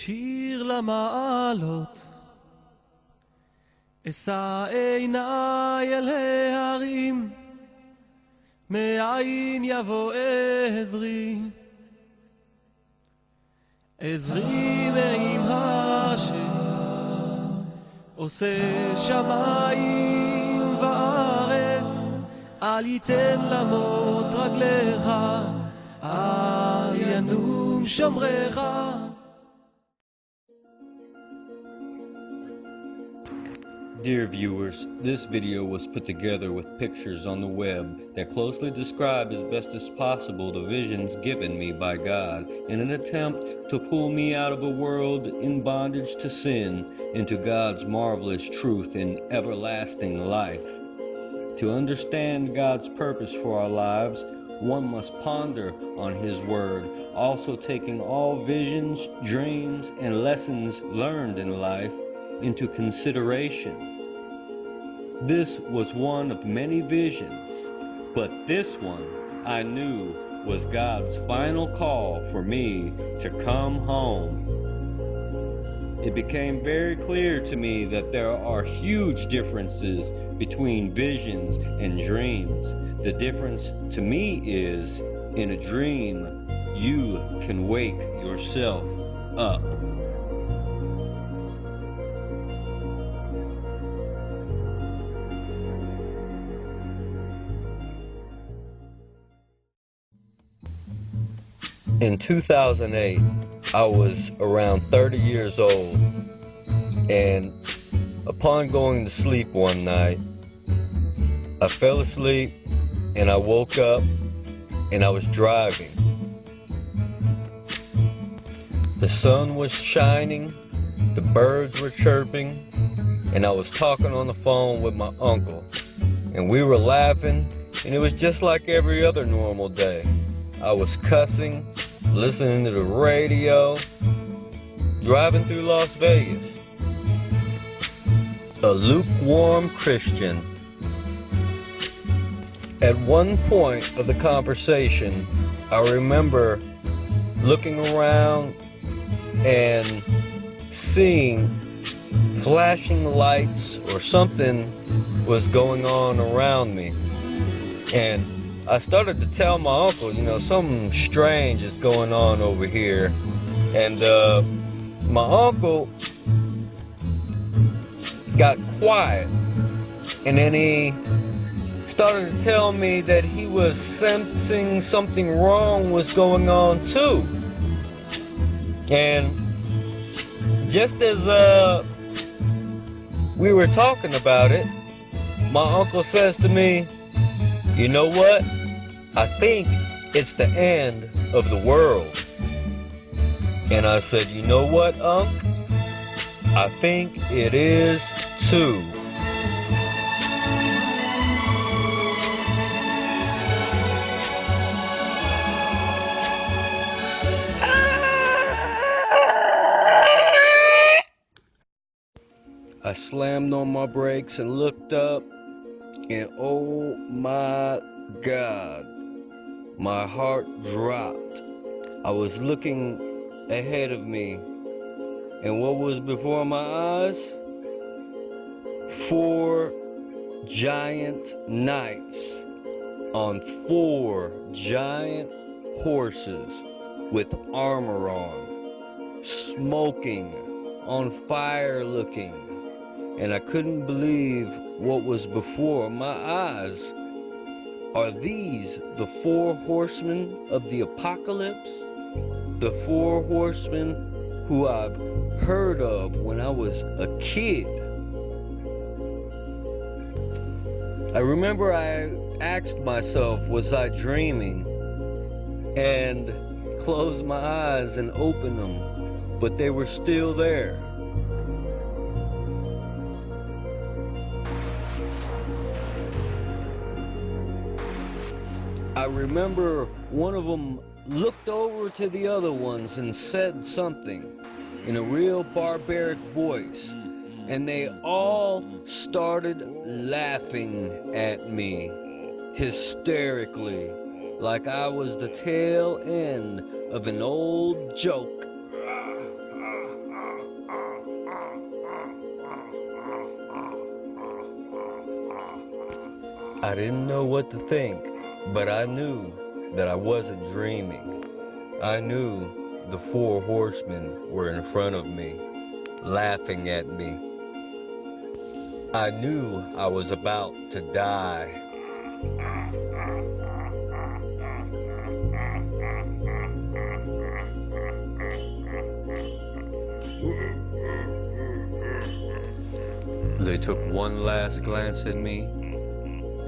שיר למעלות, אשא עיניי אל ההרים, מאין יבוא עזרי. עזרי מעם השם, עושה שמיים וארץ, אל ייתן למות רגליך, אל ינום שומרך. Dear viewers, this video was put together with pictures on the web that closely describe as best as possible the visions given me by God in an attempt to pull me out of a world in bondage to sin into God's marvelous truth and everlasting life. To understand God's purpose for our lives, one must ponder on His Word, also taking all visions, dreams, and lessons learned in life into consideration. This was one of many visions, but this one I knew was God's final call for me to come home. It became very clear to me that there are huge differences between visions and dreams. The difference to me is, in a dream, you can wake yourself up. In 2008, I was around 30 years old, and upon going to sleep one night, I fell asleep and I woke up and I was driving. The sun was shining, the birds were chirping, and I was talking on the phone with my uncle, and we were laughing, and it was just like every other normal day. I was cussing, listening to the radio, driving through Las Vegas. A lukewarm Christian. At one point of the conversation, I remember looking around and seeing flashing lights or something was going on around me. And I started to tell my uncle, something strange is going on over here. And my uncle got quiet. And then he started to tell me that he was sensing something wrong was going on too. And just as we were talking about it, my uncle says to me, "You know what? I think it's the end of the world." And I said, "You know what, Unc? I think it is too." I slammed on my brakes and looked up, and oh my God, my heart dropped. I was looking ahead of me, and what was before my eyes? 4 giant knights on 4 giant horses with armor on, smoking, on fire looking. And I couldn't believe what was before my eyes. Are these the 4 horsemen of the apocalypse? The 4 horsemen who I've heard of when I was a kid. I remember I asked myself, was I dreaming? And closed my eyes and opened them, but they were still there. I remember one of them looked over to the other ones and said something in a real barbaric voice, and they all started laughing at me hysterically, like I was the tail end of an old joke. I didn't know what to think, but I knew that I wasn't dreaming. I knew the four horsemen were in front of me, laughing at me. I knew I was about to die. They took one last glance at me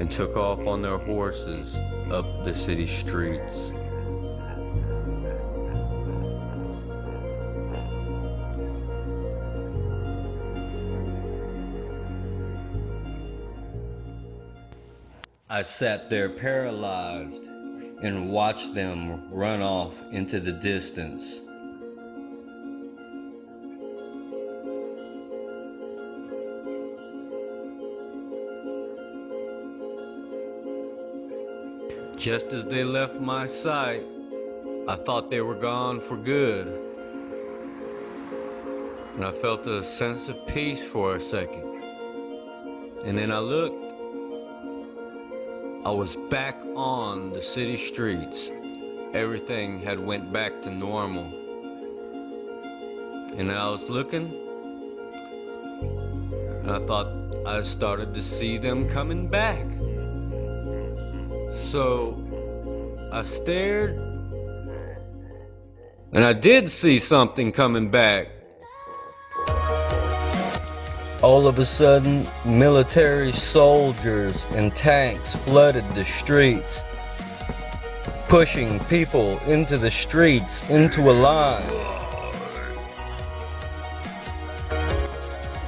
and took off on their horses up the city streets. I sat there paralyzed and watched them run off into the distance. Just as they left my sight, I thought they were gone for good. And I felt a sense of peace for a second. And then I looked. I was back on the city streets. Everything had went back to normal. And I was looking, and I thought I started to see them coming back. So I stared, and I did see something coming back. All of a sudden, military soldiers and tanks flooded the streets, pushing people into the streets into a line.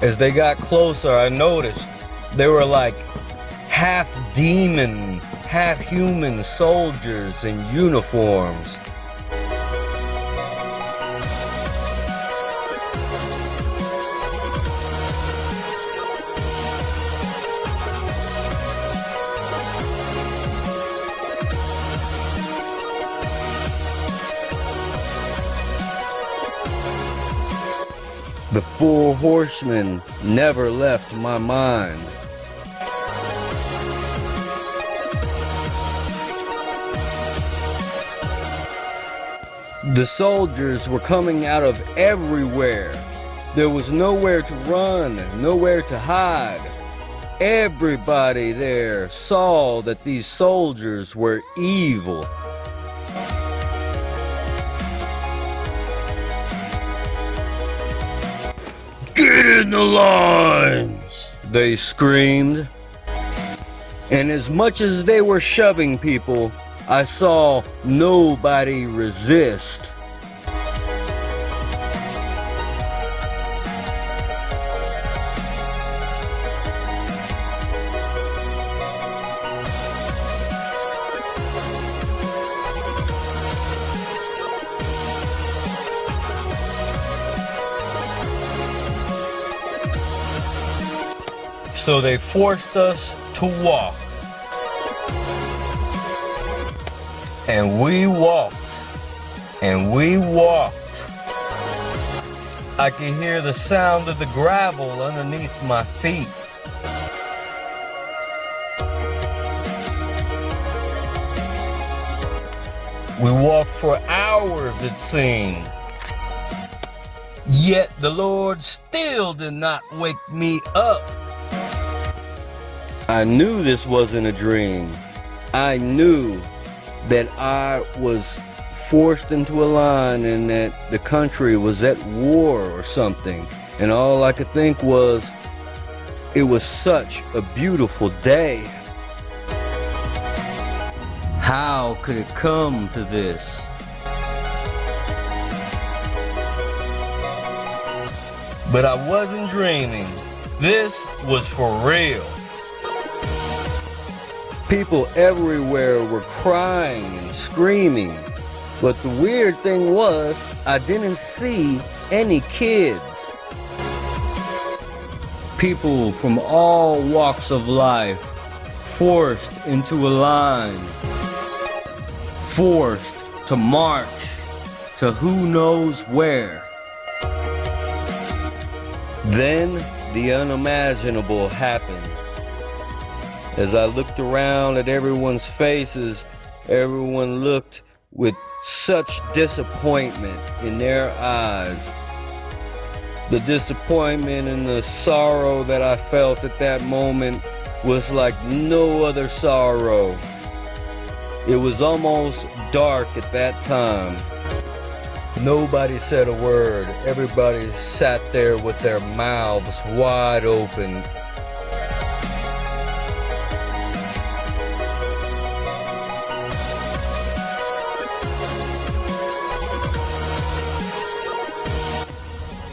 As they got closer, I noticed they were like half demon, half human soldiers in uniforms. The Four Horsemen never left my mind. The soldiers were coming out of everywhere. There was nowhere to run, nowhere to hide. Everybody there saw that these soldiers were evil. "Get in the lines!" they screamed. And as much as they were shoving people, I saw nobody resist. So they forced us to walk. And we walked. And we walked. I could hear the sound of the gravel underneath my feet. We walked for hours, it seemed. Yet the Lord still did not wake me up. I knew this wasn't a dream. I knew that I was forced into a line and that the country was at war or something. And all I could think was, it was such a beautiful day. How could it come to this? But I wasn't dreaming. This was for real. People everywhere were crying and screaming. But the weird thing was, I didn't see any kids. People from all walks of life forced into a line. Forced to march to who knows where. Then the unimaginable happened. As I looked around at everyone's faces, everyone looked with such disappointment in their eyes. The disappointment and the sorrow that I felt at that moment was like no other sorrow. It was almost dark at that time. Nobody said a word. Everybody sat there with their mouths wide open.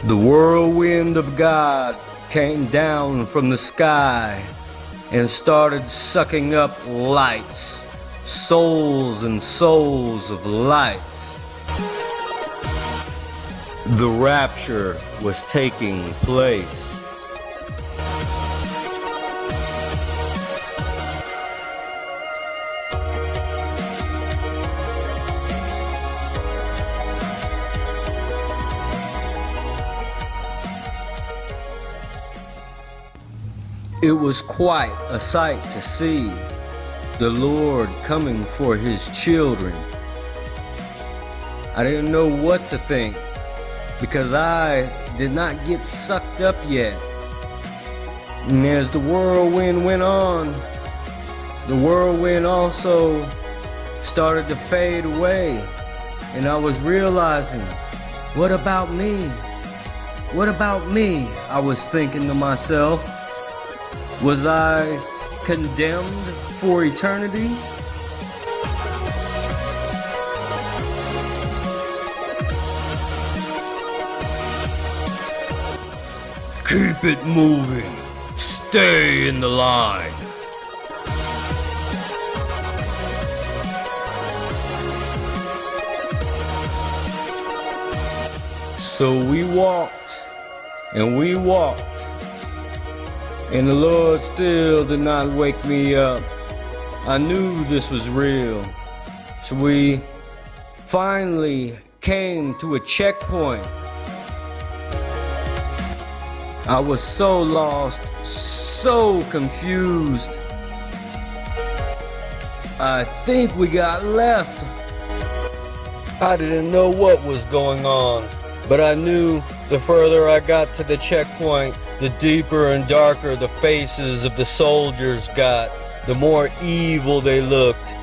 The whirlwind of God came down from the sky and started sucking up lights, souls and souls of lights. The rapture was taking place. It was quite a sight to see, the Lord coming for His children. I didn't know what to think, because I did not get sucked up yet. And as the whirlwind went on, the whirlwind also started to fade away. And I was realizing, what about me? What about me? I was thinking to myself. Was I condemned for eternity? Keep it moving. Stay in the line. So we walked and we walked. And the Lord still did not wake me up. I knew this was real. So we finally came to a checkpoint. I was so lost, so confused. I think we got left. I didn't know what was going on, but I knew the further I got to the checkpoint, the deeper and darker the faces of the soldiers got, the more evil they looked.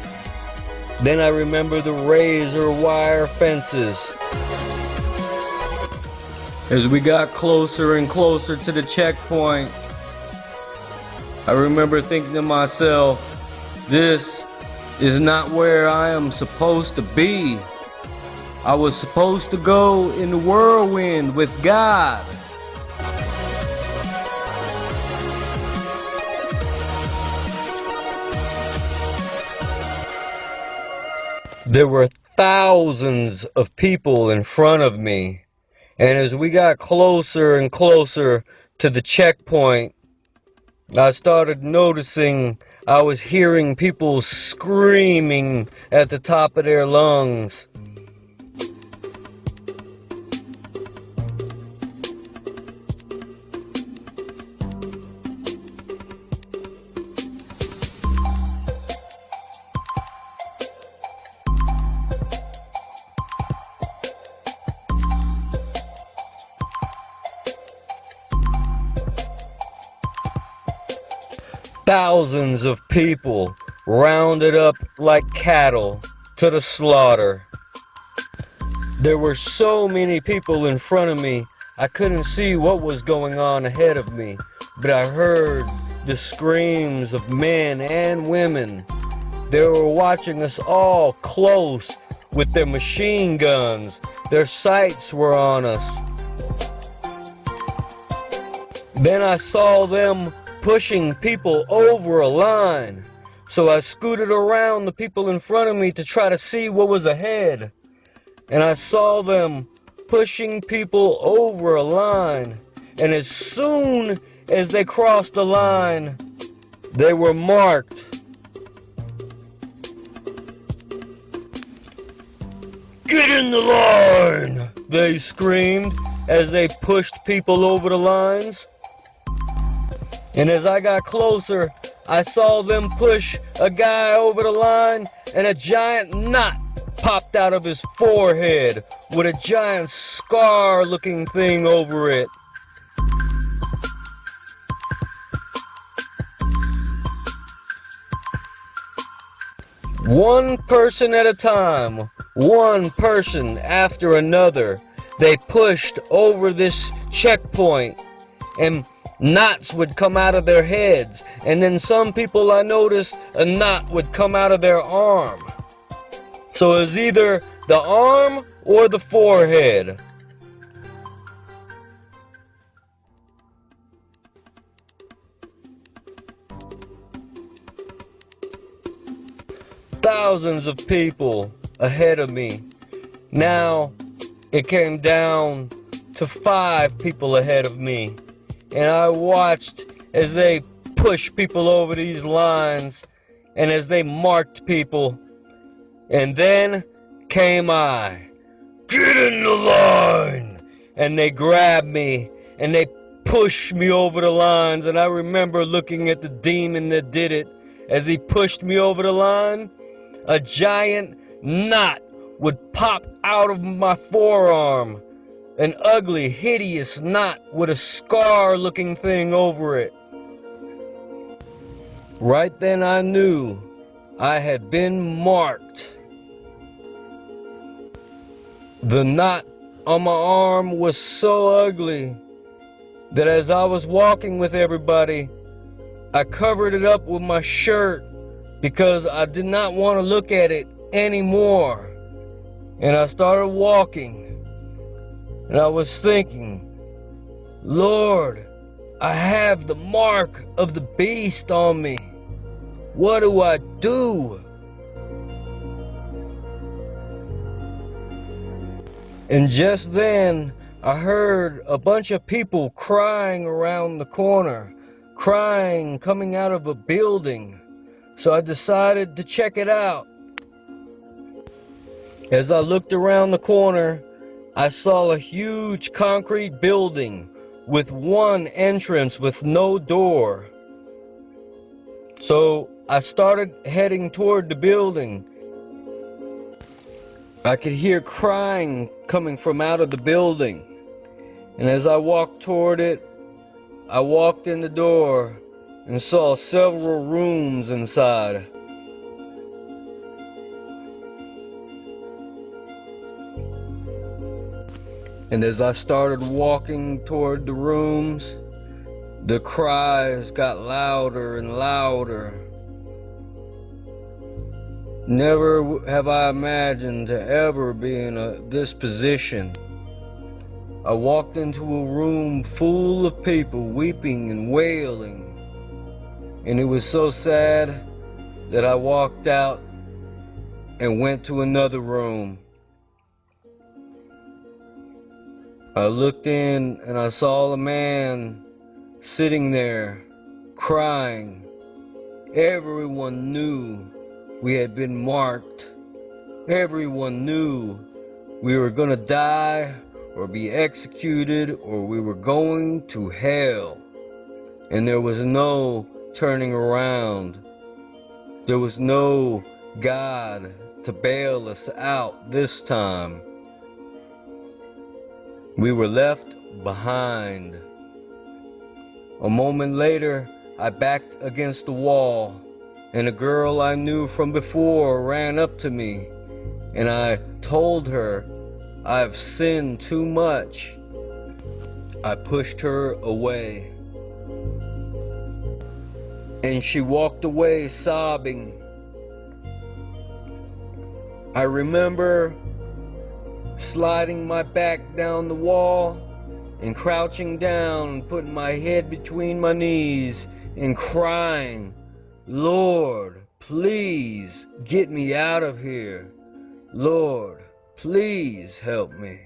Then I remember the razor wire fences. As we got closer and closer to the checkpoint, I remember thinking to myself, this is not where I am supposed to be. I was supposed to go in the whirlwind with God. There were thousands of people in front of me, and as we got closer and closer to the checkpoint, I started noticing I was hearing people screaming at the top of their lungs. Thousands of people rounded up like cattle to the slaughter. There were so many people in front of me, I couldn't see what was going on ahead of me, but I heard the screams of men and women. They were watching us all close with their machine guns. Their sights were on us. Then I saw them pushing people over a line. So I scooted around the people in front of me to try to see what was ahead. And I saw them pushing people over a line. And as soon as they crossed the line, they were marked. "Get in the line!" they screamed as they pushed people over the lines. And as I got closer, I saw them push a guy over the line, and a giant knot popped out of his forehead with a giant scar-looking thing over it. One person at a time, one person after another, they pushed over this checkpoint, and knots would come out of their heads, and then some people I noticed a knot would come out of their arm. So it was either the arm or the forehead. Thousands of people ahead of me. Now it came down to 5 people ahead of me. And I watched as they pushed people over these lines and as they marked people. And then came I. Get in the line! And they grabbed me and they pushed me over the lines. And I remember looking at the demon that did it. As he pushed me over the line, a giant knot would pop out of my forearm. An ugly, hideous knot with a scar-looking thing over it. Right then I knew I had been marked. The knot on my arm was so ugly that as I was walking with everybody, I covered it up with my shirt because I did not want to look at it anymore. And I started walking. And I was thinking, Lord, I have the mark of the beast on me. What do I do? And just then, I heard a bunch of people crying around the corner, crying coming out of a building. So I decided to check it out. As I looked around the corner, I saw a huge concrete building with one entrance with no door. So I started heading toward the building. I could hear crying coming from out of the building. And as I walked toward it, I walked in the door and saw several rooms inside. And as I started walking toward the rooms, the cries got louder and louder. Never have I imagined to ever be in this position. I walked into a room full of people weeping and wailing. And it was so sad that I walked out and went to another room. I looked in and I saw a man sitting there crying. Everyone knew we had been marked. Everyone knew we were gonna die or be executed or we were going to hell. And there was no turning around. There was no God to bail us out this time. We were left behind. A moment later, I backed against the wall, and a girl I knew from before ran up to me, and I told her I've sinned too much. I pushed her away, and she walked away sobbing. I remember sliding my back down the wall and crouching down and putting my head between my knees and crying, Lord, please get me out of here. Lord, please help me.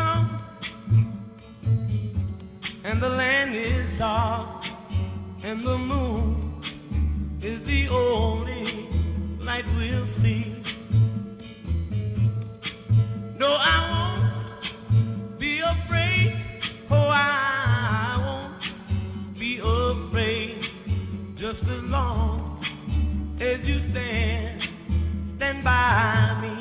come and the land is dark and the moon is the only light we'll see. No, I won't be afraid. Oh, I won't be afraid. Just as long as you stand by me.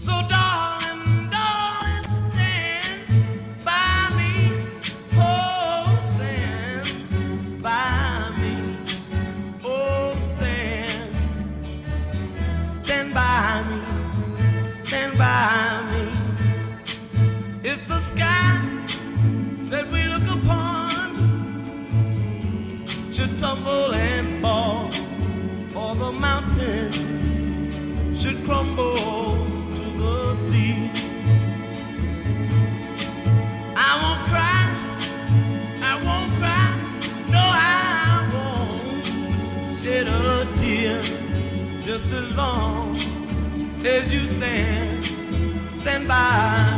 So darling, darling, stand by me. Oh, stand by me. Oh, stand by me. Stand by me. If the sky that we look upon should tumble and fall, or the mountain should crumble to the sea, I won't cry, no, I won't shed a tear, just as long as you stand by.